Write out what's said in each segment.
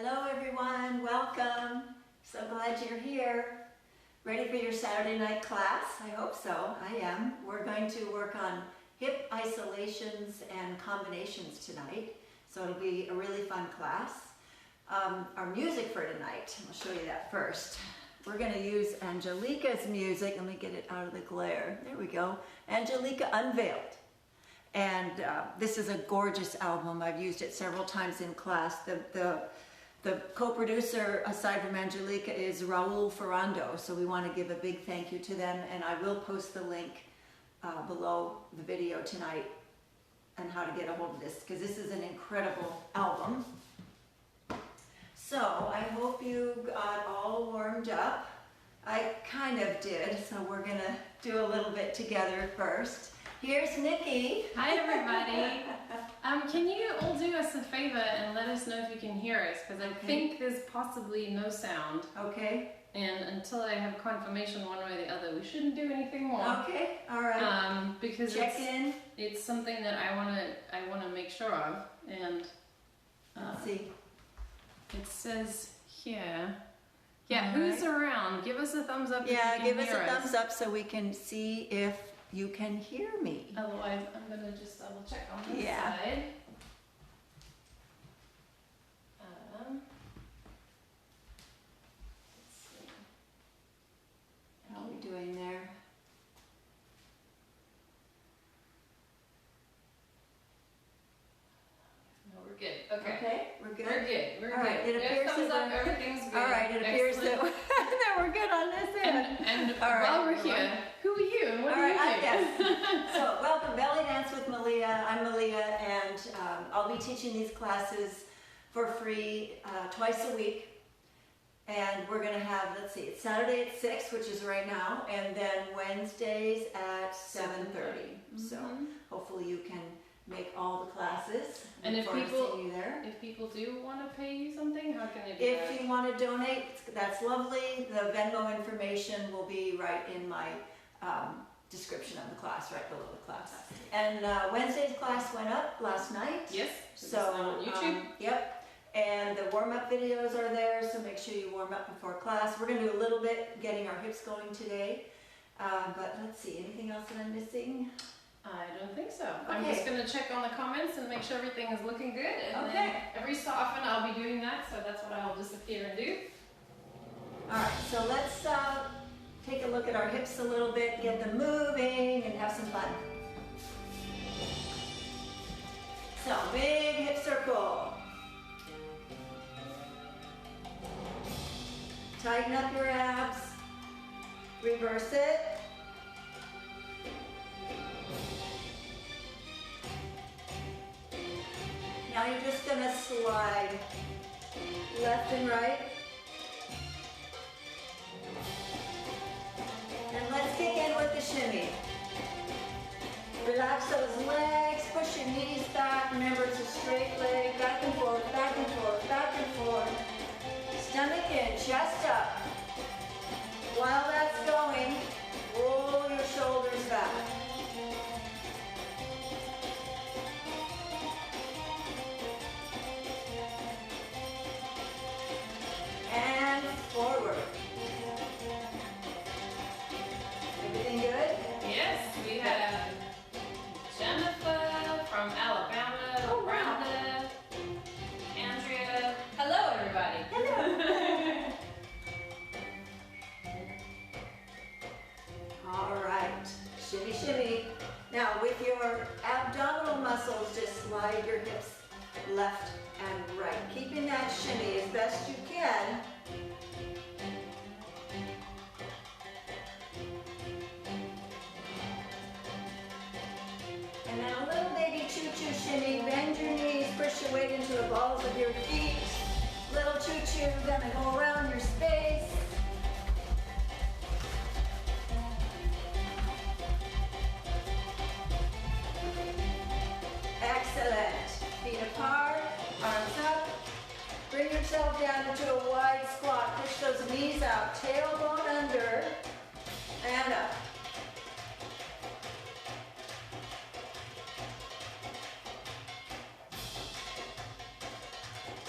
Hello everyone, welcome. So glad you're here. Ready for your Saturday night class? I hope so, I am. We're going to work on hip isolations and combinations tonight. So it'll be a really fun class. Our music for tonight, I'll show you that first. We're going to use Angelika's music. Let me get it out of the glare. There we go. Angelika Unveiled. And this is a gorgeous album. I've used it several times in class. The co-producer, aside from Angelika, is Raul Ferrando. So we want to give a big thank you to them. And I will post the link below the video tonight on how to get a hold of this, because this is an incredible album. So I hope you got all warmed up. I kind of did, so we're going to do a little bit together first. Here's Nikki. Hi everybody. Can you all do us a favor and let us know if you can hear us, because I think there's possibly no sound. Okay. And until I have confirmation one way or the other, we shouldn't do anything more. Okay. All right. Because it's something that I wanna make sure of. And let's see. It says here. Yeah, who's around? Give us a thumbs up. Yeah, give us a thumbs up so we can see if you can hear me. Otherwise, I'm gonna just double check on this side. Let's see. How are we doing there? No, we're good. Okay. Okay, we're good. We're good. We're all right. good. It appears thumbs up. Everything's good. All right. It appears that we're good on this end. And while we're here, who are you and what do you do? Yes. So, welcome, Belly Dance with Meleah. I'm Meleah, and I'll be teaching these classes for free twice a week. And we're going to have, let's see, it's Saturday at 6, which is right now, and then Wednesdays at 7:30. So hopefully you can make all the classes. And if if people do want to pay you something, how can they do that? If you want to donate, that's lovely. The Venmo information will be right in my description of the class, right below the class. And Wednesday's class went up last night. Yes. So on YouTube. Yep. And the warm-up videos are there, so make sure you warm up before class. We're going to do a little bit getting our hips going today. But let's see, anything else that I'm missing? I don't think so. Okay. I'm just going to check on the comments and make sure everything is looking good. And then every so often I'll be doing that, so that's what I'll disappear and do. Alright, so let's take a look at our hips a little bit, get them moving, and have some fun. So, big hip circle. Tighten up your abs. Reverse it. Now you're just going to slide left and right. And let's kick in with the shimmy. Relax those legs, push your knees back. Remember, it's a straight leg, back and forth, back and forth, back and forth. Stomach in, chest up. While that's going, roll your shoulders back. And forward. Everything good? Yes, we have Jennifer from Alabama, Brenda, Andrea. Hello, everybody. Hello. All right, shimmy, shimmy. Now with your abdominal muscles, just slide your hips left and right, keeping that shimmy as best you can. And then a little baby choo-choo shimmy. Bend your knees, push your weight into the balls of your feet. Little choo-choo, gonna go around your space. Excellent. Feet apart, arms up. Bring yourself down into a wide squat. Push those knees out, tailbone under, and up.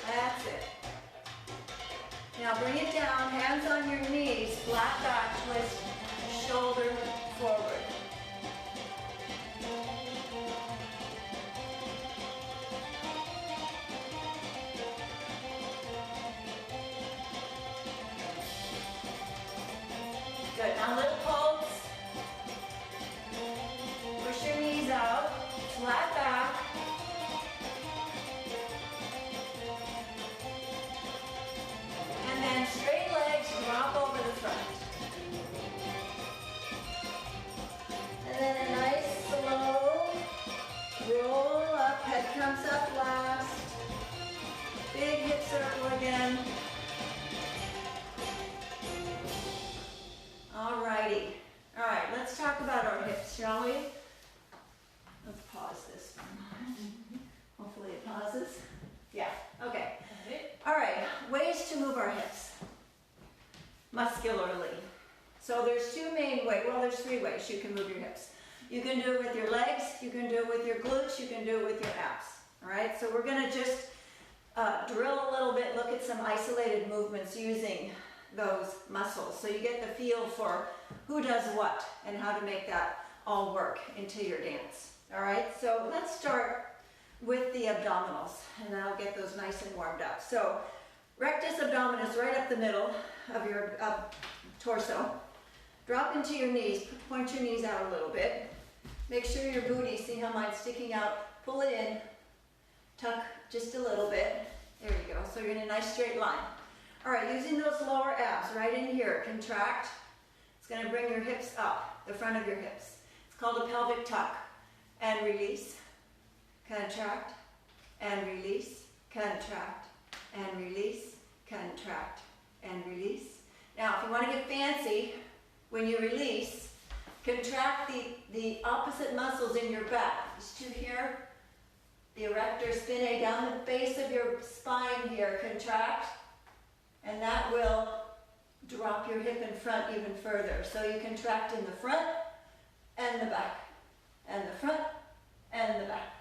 That's it. Now bring it down, hands on your knees, flat back, twist, shoulder forward. Good, now little pulse. Push your knees out, flat back. And then straight legs, drop over the front. And then a nice slow roll up, head comes up last. Big hip circle again. Alrighty. Alright, let's talk about our hips, shall we? Let's pause this one. Hopefully it pauses. Yeah, okay. Alright, ways to move our hips muscularly. So there's two main ways, well there's three ways you can move your hips. You can do it with your legs, you can do it with your glutes, you can do it with your abs. Alright, so we're going to just drill a little bit, look at some isolated movements using those muscles. So you get the feel for who does what and how to make that all work into your dance. Alright, so let's start with the abdominals and then I'll get those nice and warmed up. So rectus abdominis right up the middle of your torso. Drop into your knees, point your knees out a little bit. Make sure your booty, see how mine's sticking out, pull it in, tuck just a little bit. There you go, so you're in a nice straight line. All right, using those lower abs right in here, contract. It's gonna bring your hips up, the front of your hips. It's called a pelvic tuck. And release, contract, and release, contract, and release, contract, and release. Now, if you wanna get fancy, when you release, contract the opposite muscles in your back. These two here, the erector spinae down the base of your spine here, contract. And that will drop your hip in front even further. So you contract in the front and the back, and the front and the back,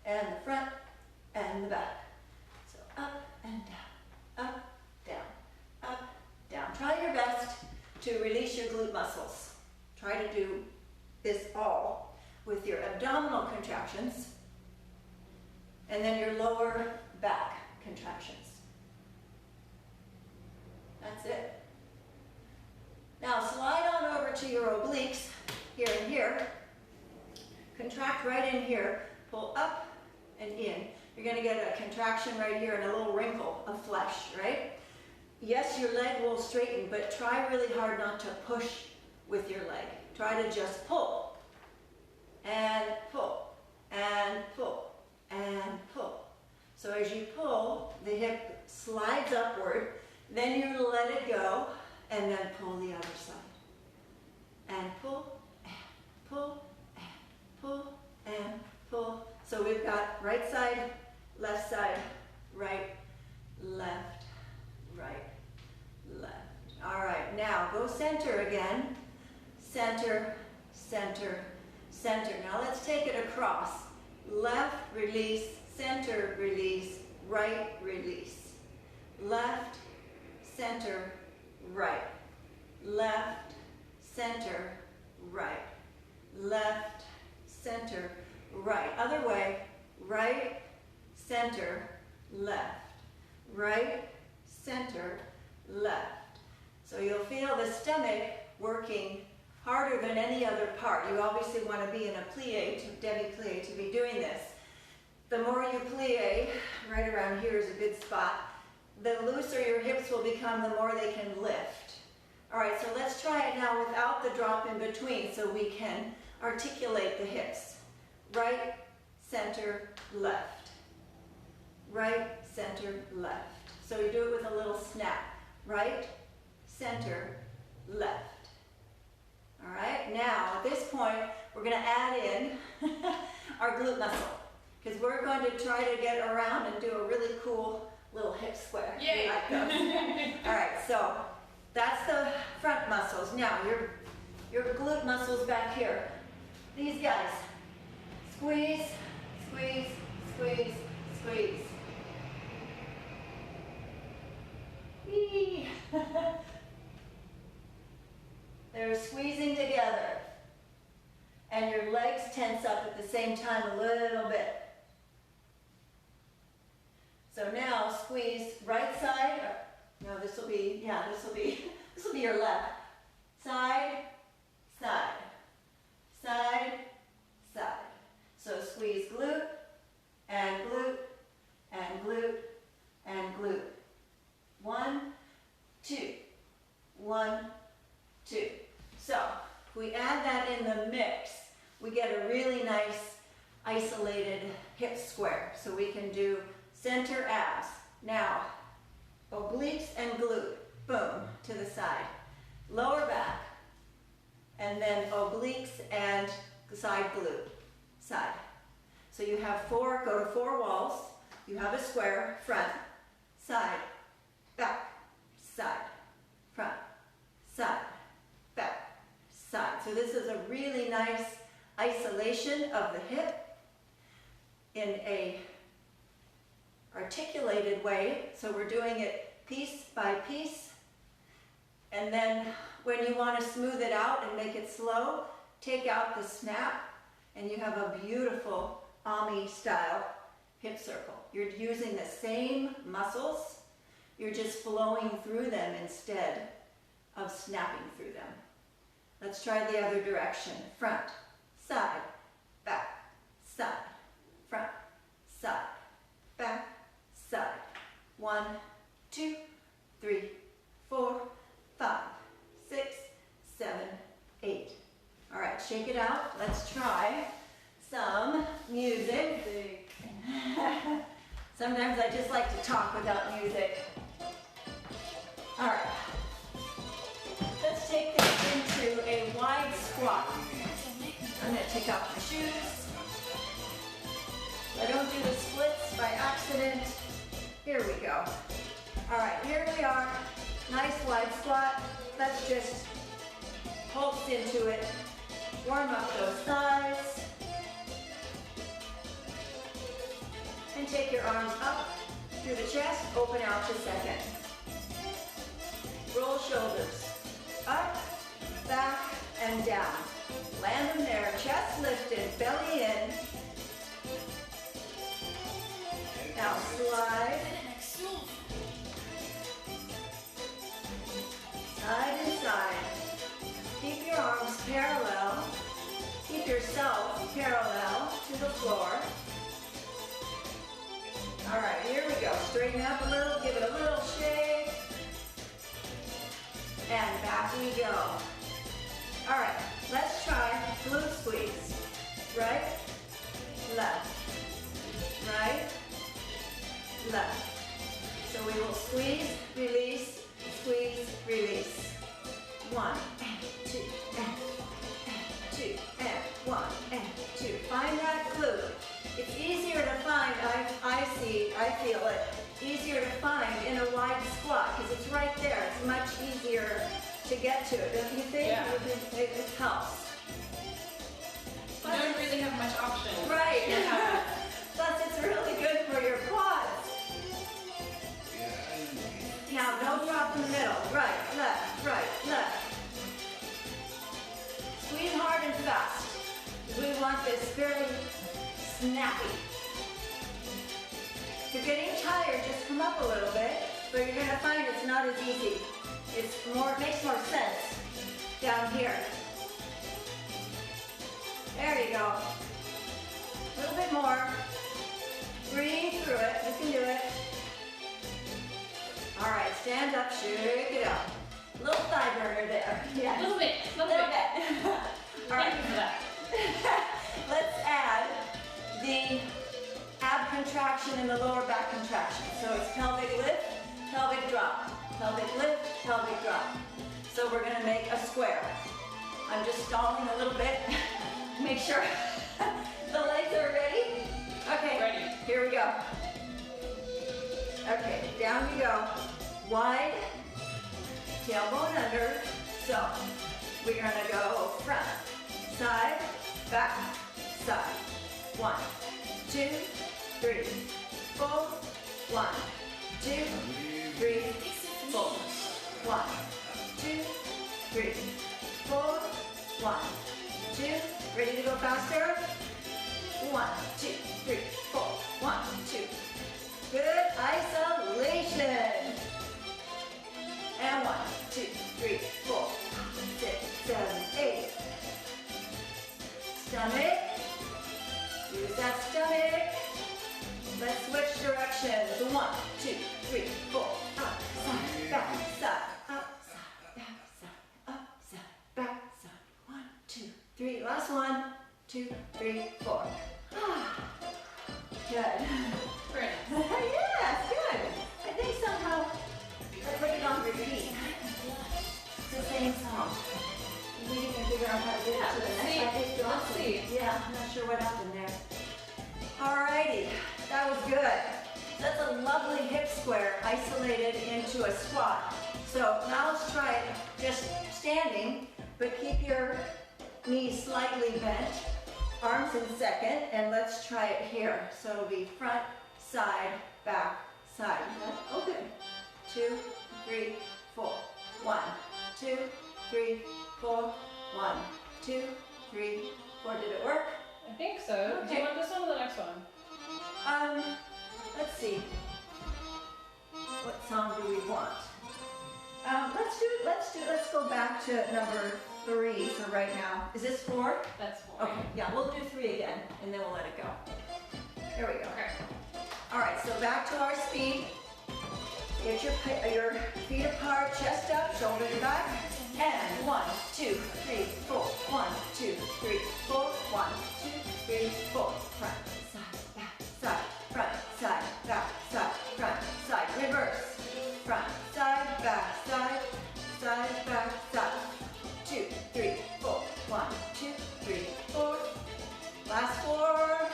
and the front and the back. So up and down, up, down, up, down. Try your best to release your glute muscles. Try to do this all with your abdominal contractions and then your lower back contractions. That's it. Now slide on over to your obliques, here and here. Contract right in here, pull up and in. You're gonna get a contraction right here and a little wrinkle of flesh, right? Yes, your leg will straighten, but try really hard not to push with your leg. Try to just pull, and pull, and pull, and pull. So as you pull, the hip slides upward, then you let it go, and then pull the other side. And pull, and pull, and pull, and pull. So we've got right side, left side, right, left, right, left. All right, now go center again. Center, center, center. Now let's take it across. Left, release, center, release, right, release. Left, center, right. Left, center, right. Left, center, right. Other way, right, center, left. Right, center, left. So you'll feel the stomach working harder than any other part. You obviously want to be in a plie, demi-plie, to be doing this. The more you plie, right around here is a good spot, the looser your hips will become, the more they can lift. All right, so let's try it now without the drop in between so we can articulate the hips. Right, center, left. Right, center, left. So you do it with a little snap. Right, center, left. All right, now at this point, we're going to add in our glute muscle because we're going to try to get around and do a really cool little hip square. Yay! Like those. All right, so that's the front muscles. Now your glute muscles back here. These guys. Squeeze, squeeze, squeeze, squeeze. Eee. the same time a little bit. So now squeeze right side. No, this will be your left. Side, side, side, side. So squeeze glute, and glute, and glute, and glute. 1, 2, 1, 2. So if we add that in the mix, we get a really nice isolated hip square. So we can do center abs. Now, obliques and glute, boom, to the side. Lower back, and then obliques and side glute, side. So you have 4, go to 4 walls. You have a square, front, side, back, side, front, side, back, side. So this is a really nice isolation of the hip in a articulated way. So we're doing it piece by piece. And then when you want to smooth it out and make it slow, take out the snap and you have a beautiful Ami style hip circle. You're using the same muscles, you're just flowing through them instead of snapping through them. Let's try the other direction. Front, side, back, side, front, side, back, side. 1, 2, 3, 4, 5, 6, 7, 8. All right, shake it out. Let's try some music. Sometimes I just like to talk without music. All right. Let's take this into a wide squat. I'm going to take off my shoes. I don't do the splits by accident. Here we go. All right, here we are. Nice wide squat. Let's just pulse into it. Warm up those thighs. And take your arms up through the chest, open out to second. Roll shoulders. Up, back, and down. Land them there, chest lifted, belly in. Now slide. Side and side. Keep your arms parallel. Keep yourself parallel to the floor. All right, here we go. Straighten up a little, give it a little shake. And back we go. All right, let's try glute squeeze. Right, left, right, left. So we will squeeze, release, squeeze, release. 1, and 2, and 2, and 1, and 2. Find that glute. It's easier to find, I feel it, easier to find in a wide squat because it's right there. It's much easier to get to it, don't you think? Yeah. It helps. You don't really have much option. Right. Plus it's really good for your quads. Now don't drop in the middle. Right, left, Squeeze hard and fast. We want this fairly snappy. If you're getting tired, just come up a little bit, but you're going to find it's not as easy. It makes more sense down here. There you go. A little bit more. Breathe through it. You can do it. All right, stand up, shake it out. Little thigh burner there. Yeah. A little bit. All right. Thank you for that. Let's add the ab contraction and the lower back contraction. So it's pelvic lift, pelvic drop, pelvic lift, pelvic drop. So we're going to make a square. I'm just stalling a little bit. Make sure the legs are ready. Okay, Ready. Here we go. Okay, down we go. Wide, tailbone under. So we're going to go front, side, back, side. 1, 2, 3, 4. 1, 2, 3, 4. 1, 2, 3, 4. 1, 2. Ready to go faster? 1, 2, 3, 4. 1, 2. Good isolation. And 1, 2, 3, 4, 6, 7, 8. Stomach. Use that stomach. Let's switch directions. 1, 2, 3, 4. Up, side, back, side. Up, side, back, side. Up, side, back, side. 1, 2, 3. Last 1, 2, 3, 4. Good. Very nice. Yes, good. I think somehow I put it on repeat. It's the same song. We can figure out how to get it to the next. I think Let's see. Yeah, I'm not sure what happened there. Alrighty, that was good. That's a lovely hip square isolated into a squat. So now let's try it just standing, but keep your knees slightly bent. Arms in second, and let's try it here. So it'll be front, side, back, side. Okay. 2, 3, 4. 1, 2, 3, 4. 1, 2, 3, 4. Did it work? I think so. Do you want this one or the next one? Let's see. What song do we want? Let's go back to number 3 for right now. Is this 4? That's 4. Okay, yeah, we'll do 3 again, and then we'll let it go. There we go. Okay. All right, so back to our speed. Get your feet apart, chest up, shoulders back. And 1, 2, 3, 4. 1, 2, 3, 4. 1, 2, 3, 4. Front, side, back, side. Front, side, back, side. Front, side, reverse. Front, side, back, side. Side, back, side. 2, 3, 4. 1, 2, 3, 4. Last 4.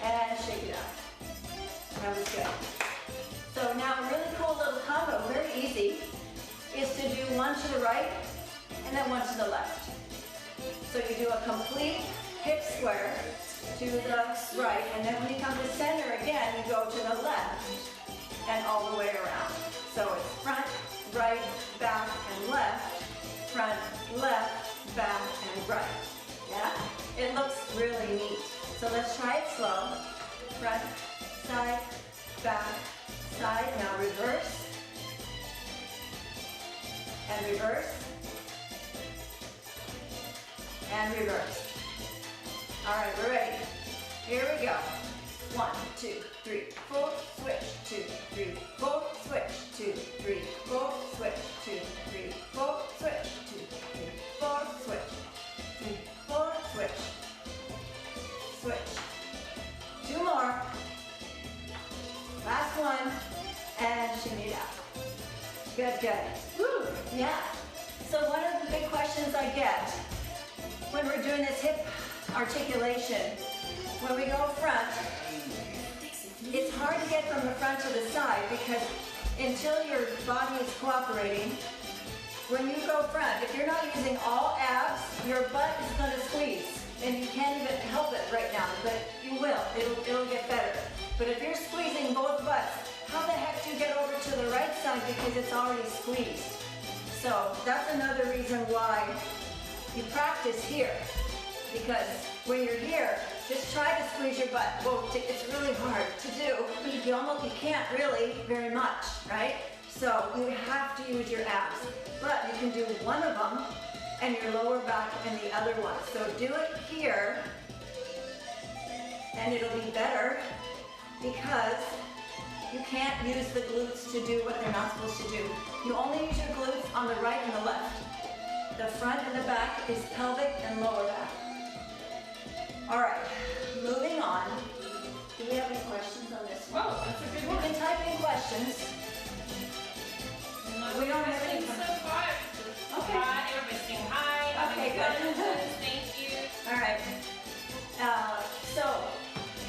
And shake it out. That was good. So now a really cool little combo, very easy, is to do one to the right and then one to the left. So you do a complete hip square to the right, and then when you come to center again, you go to the left and all the way around. So it's front, right, back, and left. Front, left, back, and right. Yeah? It looks really neat. So let's try it slow. Front, side, back, side. Now reverse. And reverse. And reverse. All right, we're ready. Here we go. 1, 2, 3, 4. Switch. 2, 3, 4. Switch. 2, 3, 4. Switch. 2, 3, 4. Switch. 2, 3, 4. Switch. 3, 4. Switch. Switch. 2 more. Last one. And shimmy it out. Good, good. Woo! Yeah. So one of the big questions I get when we're doing this hip articulation, when we go front, it's hard to get from the front to the side because until your body is cooperating, when you go front, if you're not using all abs, your butt is going to squeeze. And you can't even help it right now, but you will. It'll get better. But if you're squeezing both butts, how the heck do you get over to the right side because it's already squeezed? So that's another reason why you practice here. Because when you're here, just try to squeeze your butt. Well, it's really hard to do. You can't really very much, right? So you have to use your abs. But you can do one of them and your lower back and the other one. So do it here and it'll be better because you can't use the glutes to do what they're not supposed to do. You only use your glutes on the right and the left. The front and the back is pelvic and lower back. All right, moving on. Do we have any questions on this one? Oh, that's a good You one. can type in questions. We don't have any. So far. Okay. Hi, everybody's saying hi. Okay, good. Thank you. All right. So,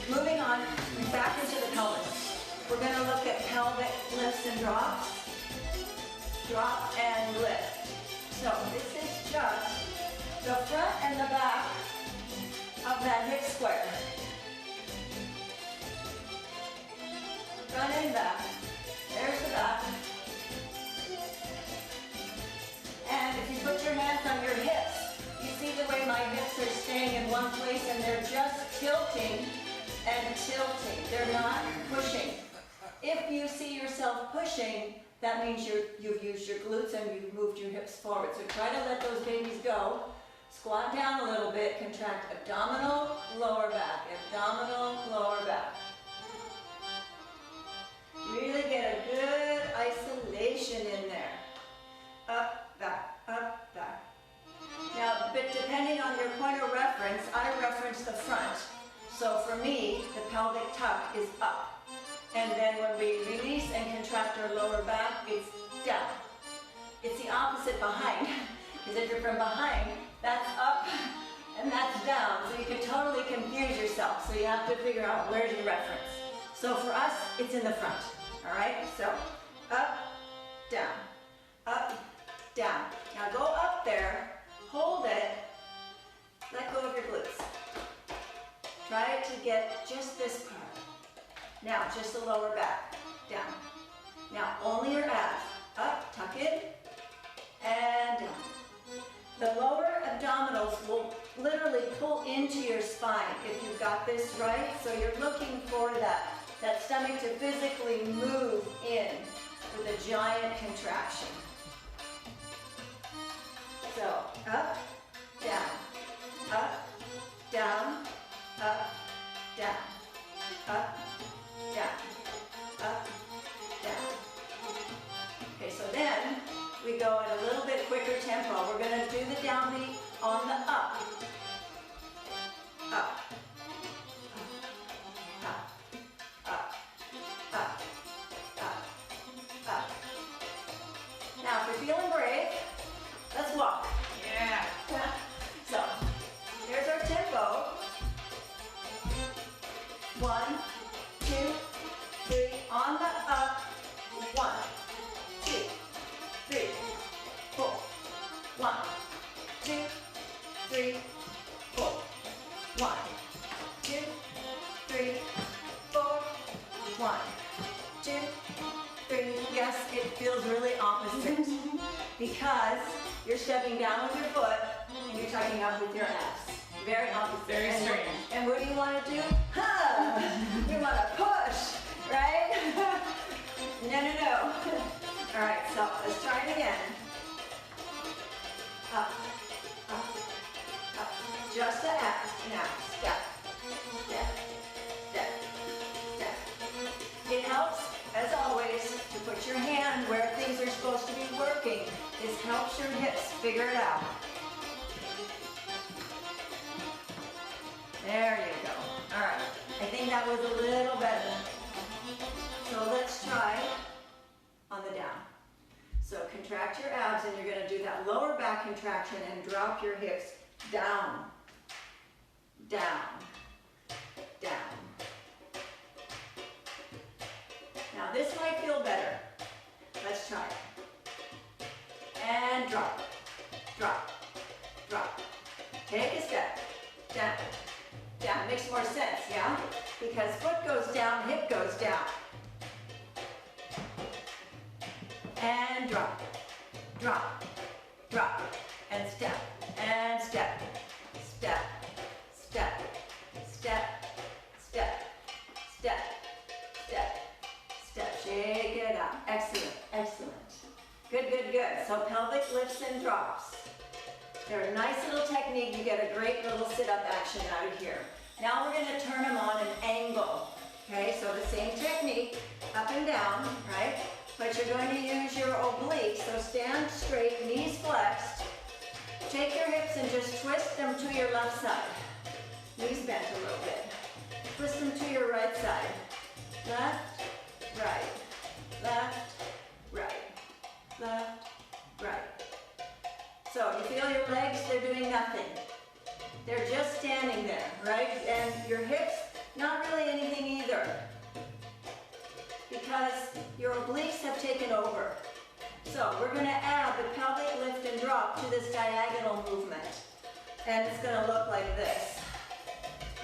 moving on, back into the pelvis. We're going to look at pelvic lifts and drops. Drop and lift. So, this is just the front and the back of that hip square. Front and back. There's the back. And if you put your hands on your hips, you see the way my hips are staying in one place and they're just pushing and tilting. They're not pushing. If you see yourself pushing, that means you've used your glutes and you've moved your hips forward. So try to let those babies go. Squat down a little bit, contract abdominal, lower back, abdominal, lower back. Really get a good isolation in there. Up, back, up, back. Now, but depending on your point of reference, I reference the front. So for me, the pelvic tuck is up. And then when we release and contract our lower back, it's down. It's the opposite behind. Because if you're from behind, that's up and that's down. So you can totally confuse yourself. So you have to figure out where's your reference. So for us, it's in the front. All right? So up, down, down. Now go up there, hold it, let go of your glutes. Try to get just this part. Now, just the lower back, down. Now, only your abs. Up, tuck it, and down. The lower abdominals will literally pull into your spine if you've got this right. So you're looking for that stomach to physically move in with a giant contraction. So, up, down, up, down, up, down, up, down, up, down. Okay, so then we go at a little bit quicker tempo. We're going to do the downbeat on the up. Up. Up. Up. Up. Up. Up. Now, if you're feeling brave, let's walk. Yeah. So, here's our tempo. 1, 2, 3. On the up. 1, 2, 3, 4. 1, 2, 3, 4. 1, 2, 3, 4. 1, 2, 3. Yes, it feels really opposite because you're stepping down with your foot and you're tucking up with your abs. Very opposite. Very strange. And what do you want to do? Huh! You want to push, right? No. All right, so let's try it again. Up, up, up. Just the abs. Now, step, step, step, step. It helps, as always, to put your hand where things are supposed to be working. This helps your hips figure it out. There you go. All right. I think that was a little better. So let's try on the down. So contract your abs and you're going to do that lower back contraction and drop your hips down, down, down. Now this might feel better. Let's try it. And drop, drop, drop. Take a step, down, down. Makes more sense, yeah? Because foot goes down, hip goes down. And drop, drop, drop, and step, step, step, step, step, step, step, step, step. Shake it out. Excellent, excellent. Good, good, good. So pelvic lifts and drops. They're a nice little technique. You get a great little sit-up action out of here. Now we're going to turn them on an angle. Okay, so the same technique, up and down, right? But you're going to use your obliques, so stand straight, knees flexed. Take your hips and just twist them to your left side. Knees bent a little bit. Twist them to your right side. Left, right, left, right, left, right. So you feel your legs, they're doing nothing. They're just standing there, right? And your hips, not really anything either. Because your obliques have taken over. So we're going to add the pelvic lift and drop to this diagonal movement. And it's going to look like this.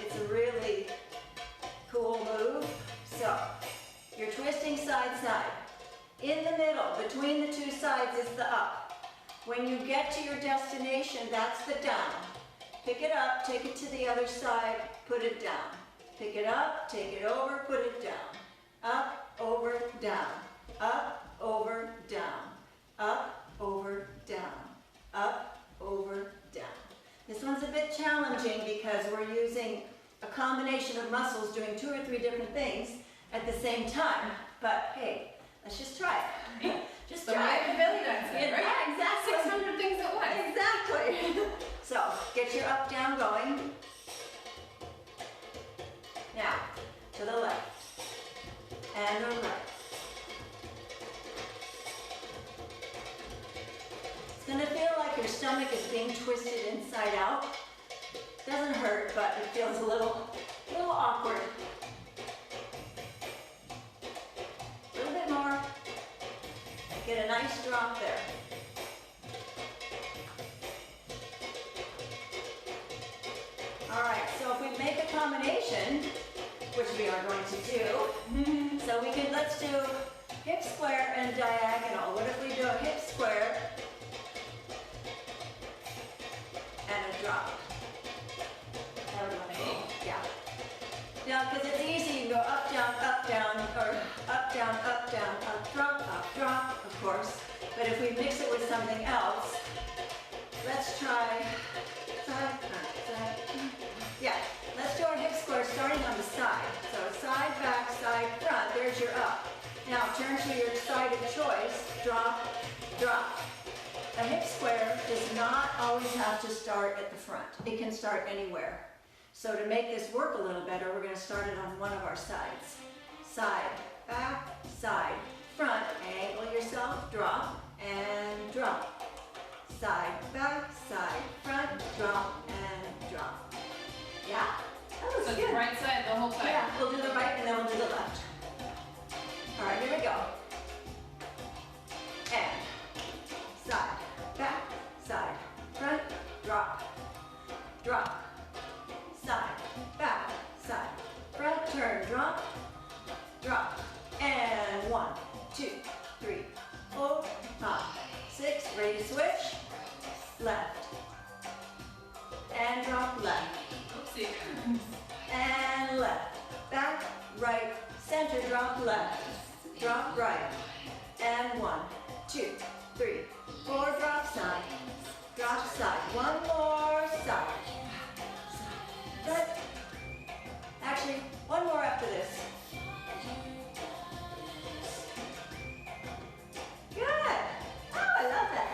It's a really cool move. So you're twisting side side. In the middle, between the two sides is the up. When you get to your destination, that's the down. Pick it up, take it to the other side, put it down. Pick it up, take it over, put it down. Up, over, down. Up, over, down. Up, over, down. Up, over, down. This one's a bit challenging because we're using a combination of muscles doing 2 or 3 different things at the same time. But hey, let's just try it. Just try it. Belly dancer, right? Yeah, exactly. 600 things at once. Exactly. So, get your up, down going. Now, to the left. And the right. It's going to feel like your stomach is being twisted inside out. Doesn't hurt, but it feels a little awkward. A little bit more. Get a nice drop there. All right, so if we make a combination, which we are going to do, so let's do hip square and diagonal. What if we do a hip square and a drop? That would look cool. Yeah. Now, because it's easy, you can go up, down, or up, down, up, drop, of course. But if we mix it with something else, let's try side. Yeah, let's do our hip square starting on the side. So side, back, side, front. There's your up. Now turn to your side of choice. Drop, drop. A hip square does not always have to start at the front. It can start anywhere. So to make this work a little better, we're going to start it on one of our sides. Side, back, side, front. Angle yourself, drop, and drop. Side, back, side, front, drop, and drop. Yeah? That was So good. the right side, the whole side. Yeah, we'll do the right and then we'll do the left. All right, here we go. And side, back, side, front, drop, drop. Side, back, side, front, turn, drop, drop. And 1, 2, 3, 4, 5, 6. Ready to switch? Left. And drop left. Oopsie. And left. Back, right, center, drop left. Drop right. And 1, 2, 3, 4, drop side. Drop side. One more side. Good. Actually, one more after this. Good. Oh, I love that.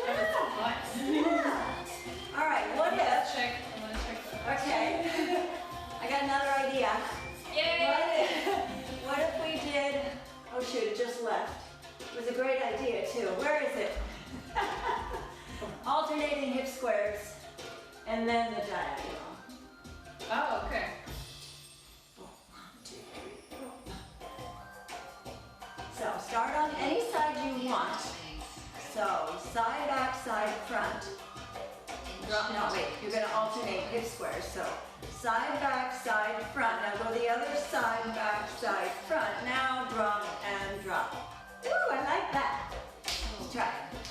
That was fun. Yeah. All right, what if? Check. I'm gonna check that. Okay. I got another idea. Yay! What if we did, oh shoot, it just left. It was a great idea too. Where is it? Alternating hip squares and then the diagonal. Oh, okay. 1, 2, 3, 4. So start on any side you want. So side, back, side, front. Drop, no, wait, you're going to alternate hip squares. So side, back, side, front. Now go the other side, back, side, front. Now drop and drop. Ooh, I like that. Let's try it.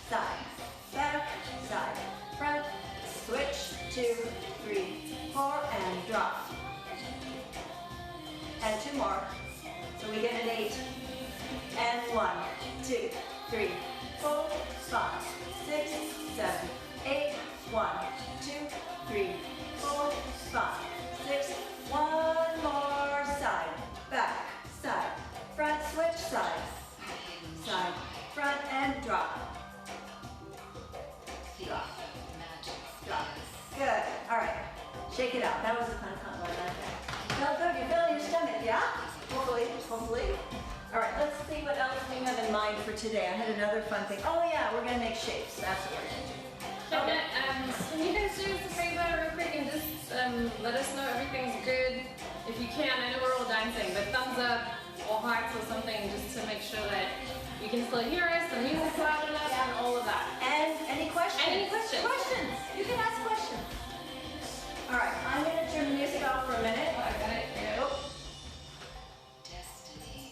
Side, back, side, front. Switch, 2, 3, 4, and drop. And 2 more. So we get an 8. And 1, 2, 3, 4, 5, 6, 7, 8. 1, 2, 3, 4, 5, 6. One more side, back, side, front, switch, side, side, front, and drop. Drop. Drop. Good. All right. Shake it out. That was a fun combo. I like that. Felt good. You're feeling your stomach, yeah? Hopefully. Hopefully. All right. Let's see what else we have in mind for today. I had another fun thing. Oh yeah, we're gonna make shapes. That's what we're gonna do. Okay. Can you guys do us a favor real quick and just let us know everything's good? If you can, I know we're all dancing, but thumbs up or hearts or something just to make sure that you can still hear us, the music's loud enough, and all of that. And any questions? Any questions? Questions. You can ask questions. All right. I'm gonna turn the music off for a minute. Oh, I got it. Oh.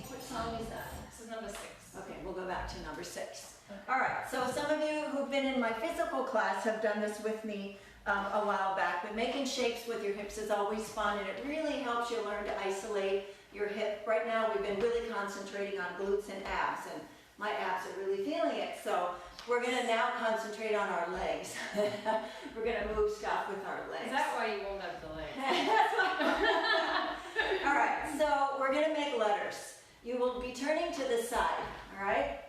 What song is that? This is number 6. Okay, we'll go back to number 6. All right, so some of you who've been in my physical class have done this with me a while back, but making shapes with your hips is always fun, and it really helps you learn to isolate your hip. Right now we've been really concentrating on glutes and abs, and my abs are really feeling it, so we're going to now concentrate on our legs. We're going to move stuff with our legs. Is that why you won't have the legs? All right, so we're going to make letters. You will be turning to the side, all right?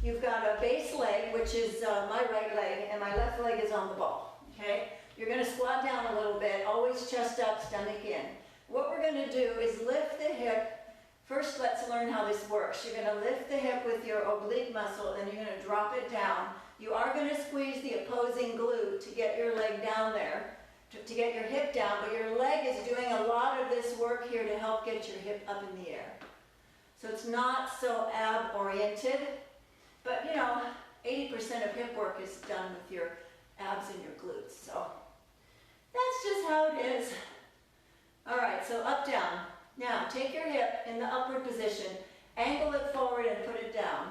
You've got a base leg, which is my right leg, and my left leg is on the ball, okay? You're going to squat down a little bit, always chest up, stomach in. What we're going to do is lift the hip. First, let's learn how this works. You're going to lift the hip with your oblique muscle, and you're going to drop it down. You are going to squeeze the opposing glute to get your leg down there, to get your hip down, but your leg is doing a lot of this work here to help get your hip up in the air. So it's not so ab-oriented, but you know, 80% of hip work is done with your abs and your glutes. So that's just how it is. All right, so up, down. Now, take your hip in the upward position, angle it forward and put it down.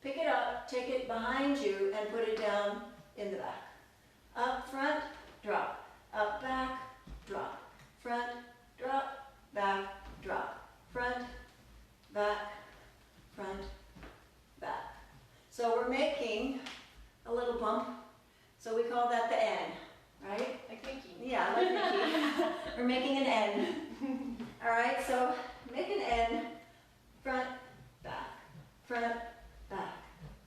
Pick it up, take it behind you and put it down in the back. Up, front, drop. Up, back, drop. Front, drop, back, drop. Front, back, front, back. So we're making a little bump. So we call that the N, right? Like Mickey. Yeah, like Mickey. We're making an N. All right, so make an N, front, back, front, back,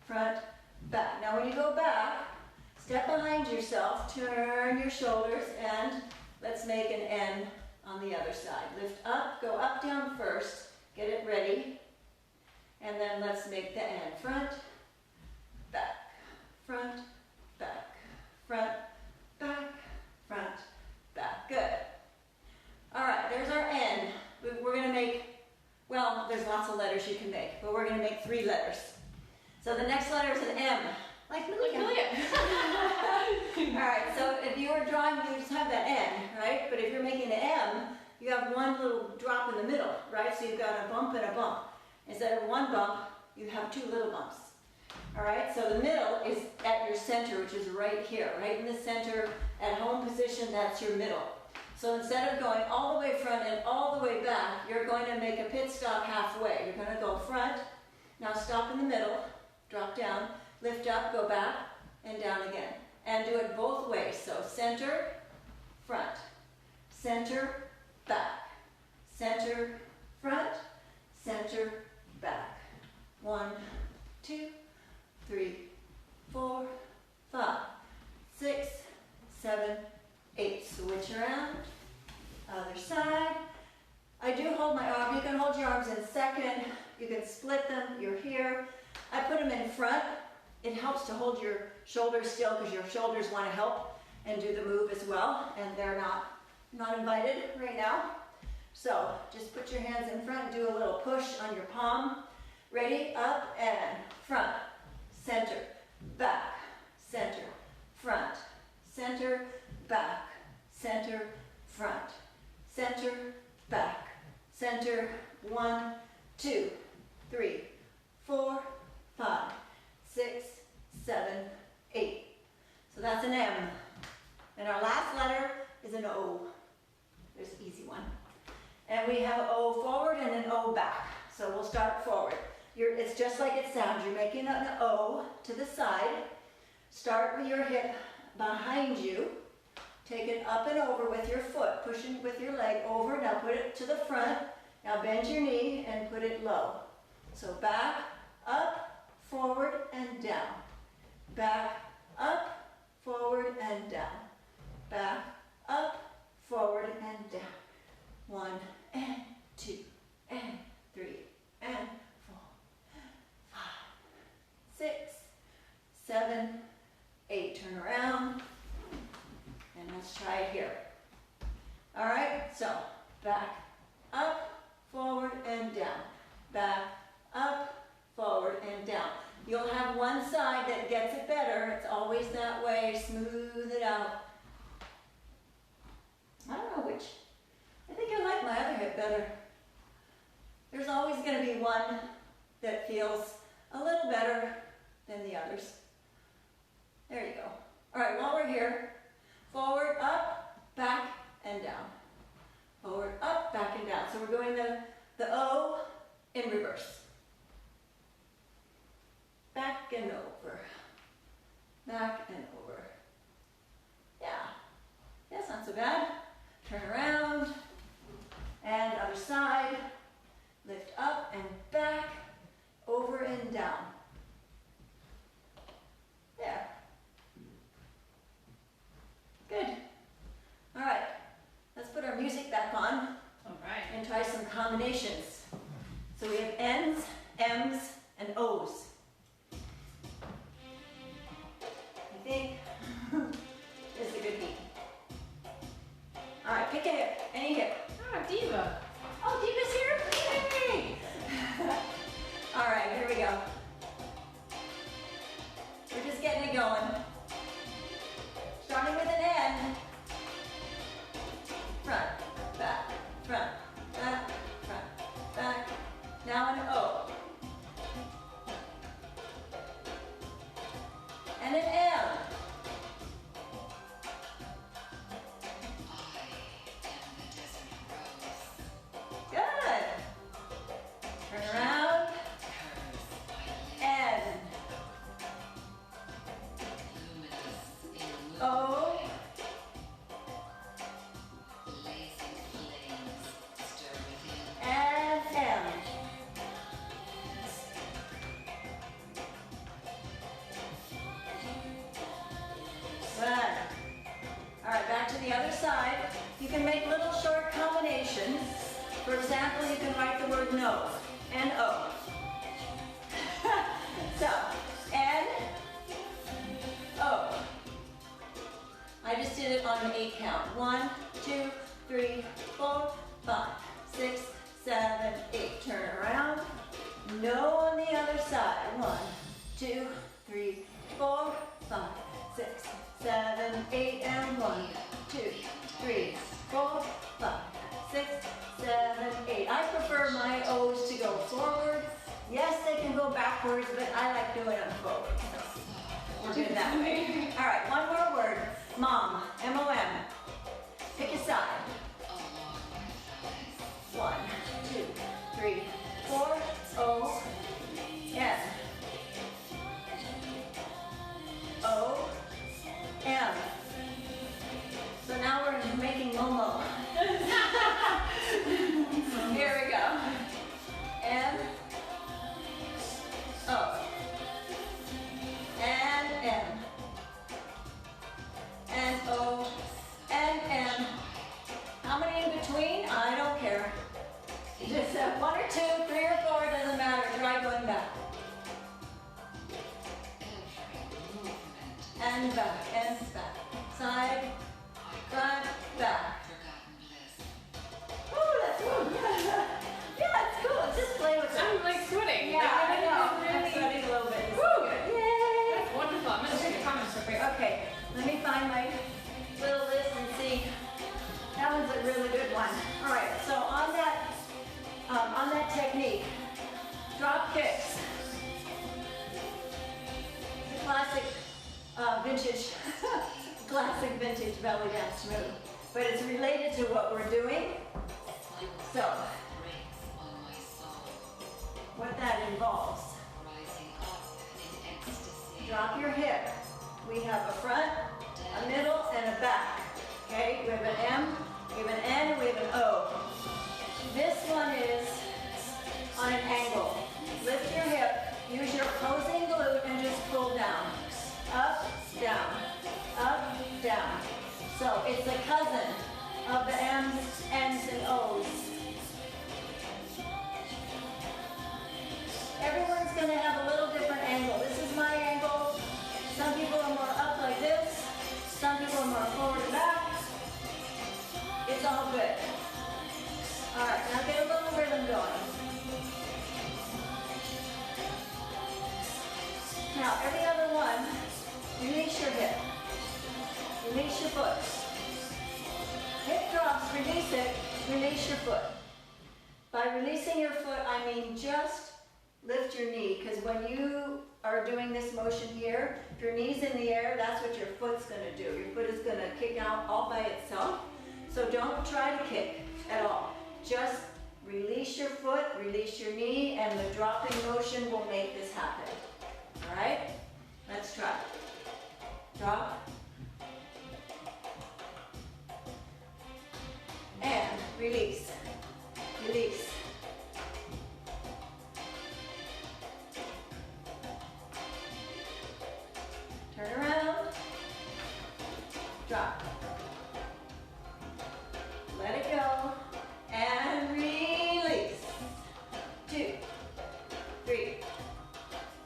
front, back. Now when you go back, step behind yourself, turn your shoulders, and let's make an N on the other side. Lift up, go up, down first, get it ready, and then let's make the N. Front, back, front, back, front, back, front, back. Good. All right, there's our N. We're going to make, well, there's lots of letters you can make, but we're going to make 3 letters. So the next letter is an M, like Meleah. All right, so if you were drawing, you just have that N, right? But if you're making an M, you have one little drop in the middle, right? So you've got a bump and a bump. Instead of one bump, you have 2 little bumps. All right, so the middle is at your center, which is right here, right in the center, at home position, that's your middle. So instead of going all the way front and all the way back, you're going to make a pit stop halfway. You're going to go front, now stop in the middle, drop down, lift up, go back, and down again. And do it both ways. So center, front, center, back, center, front, center, back. 1, 2, 3, 4, 5, 6, 7, 8. Switch around. Other side. I do hold my arm. You can hold your arms in second. You can split them. You're here. I put them in front. It helps to hold your shoulders still because your shoulders want to help and do the move as well, and they're not invited right now. So just put your hands in front and do a little push on your palm. Ready? Up and front, center, back, center, front, center, back, center, front, center, back, center. 1, 2, 3, 4, 5, 6, 7, 8. So that's an M. And our last letter is an O. There's an easy one. And we have O forward and an O back. So we'll start forward. It's just like it sounds. You're making an O to the side. Start with your hip behind you. Take it up and over with your foot, pushing with your leg over. Now put it to the front. Now bend your knee and put it low. So back, up, forward, and down. Back, up, forward, and down. Back, up, forward, and down. 1 and 2 and 3 and 4, 5, 6, 7, 8. Turn around. And let's try it here. All right, so back, up, forward, and down. Back, up, forward, and down. You'll have one side that gets it better. It's always that way. Smooth it out. I don't know which. I think I like my other hip better. There's always going to be one that feels a little better than the others. There you go. All right, while we're here, Forward, up, back, and down. Forward, up, back, and down. So we're going the O in reverse. Back and over. Back and over. Yeah. That's not so bad. Turn around. And other side. Lift up and back. Over and down. There. Good. All right. Let's put our music back on. All right. And try some combinations. So we have N's, M's, and O's. I think this is a good beat. All right, pick a hip, any hip. Ah, diva. Oh, Diva's here? Yay! All right, here we go. We're just getting it going. Starting with an N. Front, back, front, back, front, back. Now an O. And an M. Good. Turn around. N. O. And M. Good. All right, back to the other side. You can make little short combinations. For example, you can write the word no, N-O. So, N, O. I just did it on an 8 count. 1, 2, 3, 4, 5, 6, 7, 8. Turn around. No on the other side. 1, 2, 3, 4, 5, 6, 7, 8, and 1, 2, 3, 4, 5, 6, 7, 8. I prefer my O's to go forward. Yes, they can go backwards, but I like doing them forward. So we're good that way. All right, one more word. Mom, M-O-M. Pick a side. 1, 2, 3, 4, O, N. O, M. So now we're making Momo. Here we go. M, O, and M, and O, and M. How many in between? I don't care. Just 1 or 2, 3 or 4, doesn't matter. Try going back. And back, and back. Side, front, back. Oh, that's cool. Yeah, it's cool. Just play with it. I'm like sweating. Yeah, I know. Really, I'm sweating a little bit. This is Woo! good. Yay! That's wonderful. I'm gonna take the comments real quick. Okay, let me find my little list and see. That one's a really good one. All right, so on that technique, drop kicks. It's a classic vintage belly dance move, but it's related to what we're doing. So, what that involves. Drop your hip. We have a front, a middle, and a back. Okay, we have an M, we have an N, and we have an O. This one is on an angle. Lift your hip, use your opposing glute, and just pull down. Up, down, up, down. So it's a cousin of the M's, N's, and O's. Everyone's going to have a little different angle. This is my angle. Some people are more up like this. Some people are more forward and back. It's all good. All right, now get a little rhythm going. Now, every other one, release your hip. Release your foot. Hip drops, release your foot. By releasing your foot, I mean just lift your knee, because when you are doing this motion here, if your knee's in the air, that's what your foot's gonna do. Your foot is gonna kick out all by itself. So don't try to kick at all. Just release your foot, release your knee, and the dropping motion will make this happen. All right? Let's try. Drop. And release. Release. Turn around. Drop. Let it go. And release. 2, 3,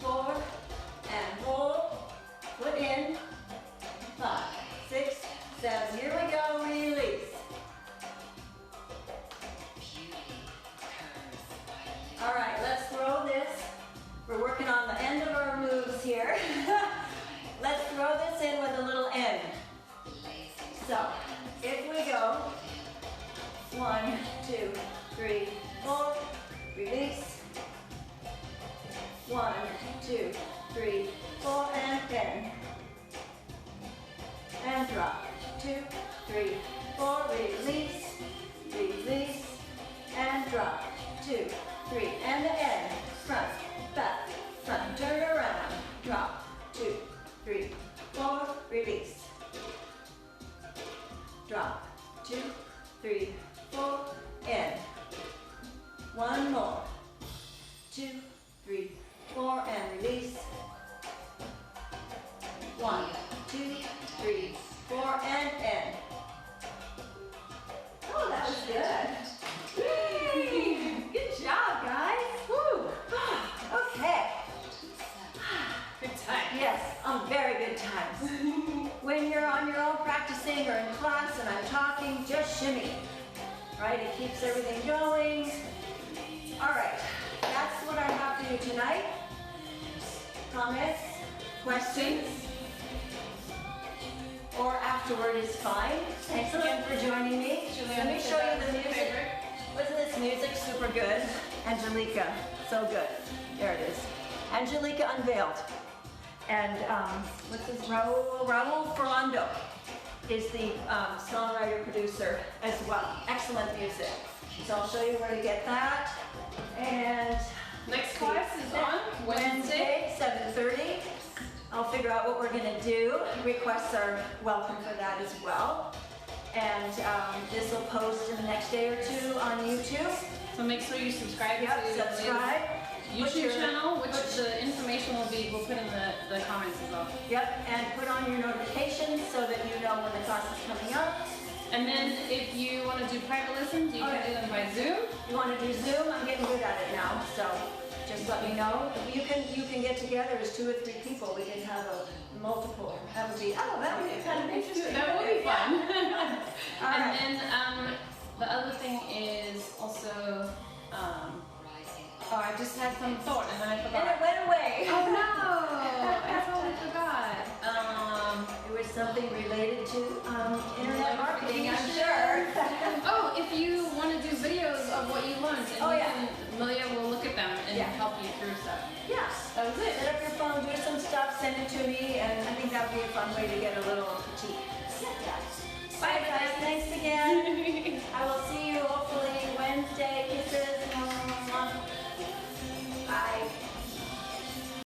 4, and hold. Foot in. 5, 6, 7. Here we go. Release. All right, let's throw this. We're working on the end of our moves here. Let's throw this in with a little end. So, if we go 1, 2, 3, 4, release. 1, 2, 3, 4, and bend. And drop. 2, 3, 4, release, release, and drop. 2, 3, and the end. Front, back, front, turn around, drop. 2, 3, 4, release. Drop. 2, 3, 4, end. One more. 2, 3, 4, and release. 1, 2, 3, 4, and end. Oh, that was good. Yay! Good job, guys. Woo! Okay. Good time. Yes, very good times. When you're on your own practicing or in class and I'm talking, just shimmy. Right? It keeps everything going. All right. That's what I have for you tonight. Comments? Questions? Or afterward is fine. Thanks again for joining me. Let me show you the music. Wasn't this music super good? Angelika, so good. There it is. Angelika Unveiled. And what's his, Raul Ferrando is the songwriter, producer as well. Excellent music. So I'll show you where to get that. And Next class is on Wednesday. 7:30. I'll figure out what we're gonna do. Requests are welcome for that as well. And this will post in the next day or two on YouTube. So make sure you subscribe Yep, to subscribe. the YouTube channel, which the information we'll put in the comments as well. Yep, and put on your notifications so that you know when the class is coming up. And then if you want to do private lessons, you can do them by Zoom. You want to do Zoom? I'm getting good at it now, so just let me know. You can get together as 2 or 3 people. We can have a multiple. That would be kind of interesting. That would be fun. All right. And then the other thing is also, I just had some thought and then I forgot. And it went away. Oh no! I totally forgot. It was something related to internet marketing, I'm sure. Oh, if you want to do videos of what you learned, and Meleah will look at them and help you through stuff. Yeah, that was it. Set up your phone, do some stuff, send it to me, and I think that would be a fun way to get a little critique. Yeah. Bye guys, thanks again. I will see you hopefully Wednesday.